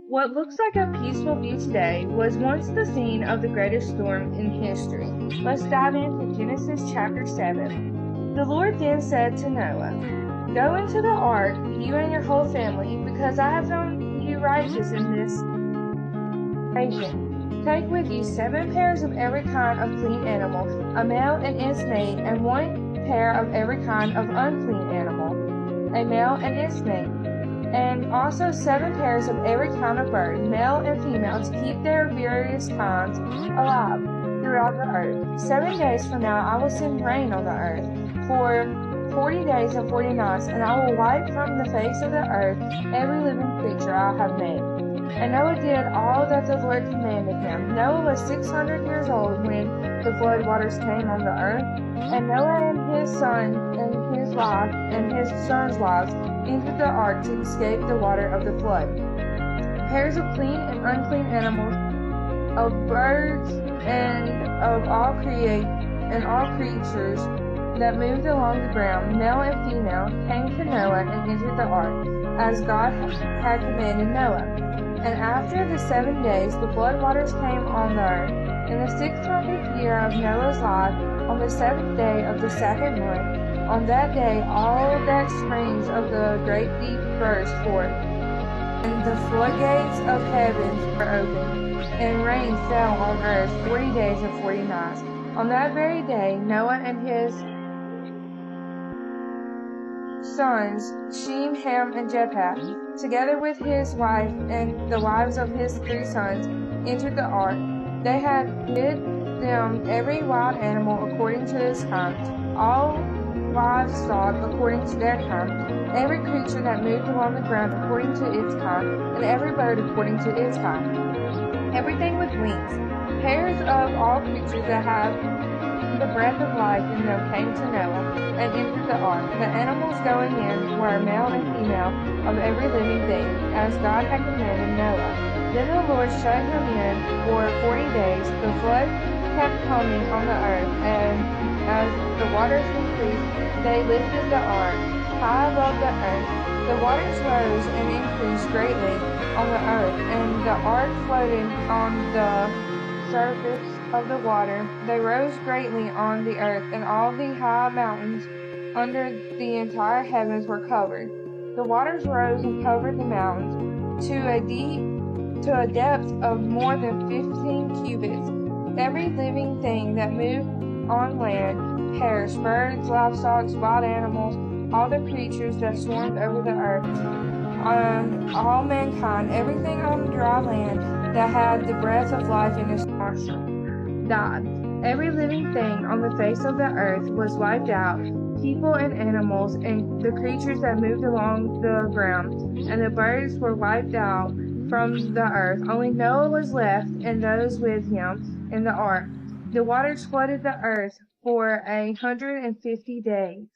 What looks like a peaceful view today was once the scene of the greatest storm in history. Let's dive into Genesis chapter 7. The Lord then said to Noah, "Go into the ark, you and your whole family, because I have found you righteous in this nation. Take with you 7 pairs of every kind of clean animal, a male and its mate, and 1 pair of every kind of unclean animal, a male and its mate. And also 7 pairs of every kind of bird, male and female, to keep their various kinds alive throughout the earth. 7 days from now I will send rain on the earth for 40 days and 40 nights, and I will wipe from the face of the earth every living creature I have made." And Noah did all that the Lord commanded him. Noah was 600 years old when the flood waters came on the earth, and Noah and his son and his wife and his son's wives entered the ark to escape the water of the flood. Pairs of clean and unclean animals, of birds, and of all creatures that moved along the ground, male and female, came to Noah and entered the ark, as God had commanded Noah. And after the 7 days the flood waters came on the earth. In the 600th year of Noah's life, on the 7th day of the 2nd month, on that day all the springs of the great deep burst forth, and the floodgates of heaven were opened, and rain fell on earth 40 days and 40 nights. On that very day Noah and his sons, Shem, Ham, and Japheth, together with his wife and the wives of his 3 sons, entered the ark. They had with them every wild animal according to its kind, all livestock according to their kind, every creature that moved along the ground according to its kind, and every bird according to its kind. Everything with wings, pairs of all creatures that have the breath of life in them came to Noah and entered the ark. The animals going in were male and female of every living thing, as God had commanded Noah. Then the Lord shut him in for 40 days. The flood kept coming on the earth, and as the waters increased, they lifted the ark high above the earth. The waters rose and increased greatly on the earth, and the ark floated on the surface of the water. They rose greatly on the earth, and all the high mountains under the entire heavens were covered. The waters rose and covered the mountains to a depth of more than 15 cubits. Every living thing that moved on land perished, birds, livestock, wild animals, all the creatures that swarmed over the earth, all mankind, everything on dry land that had the breath of life in its nostrils, died. Every living thing on the face of the earth was wiped out, people and animals, and the creatures that moved along the ground, and the birds were wiped out from the earth. Only Noah was left, and those with him in the ark. The waters flooded the earth for 150 days.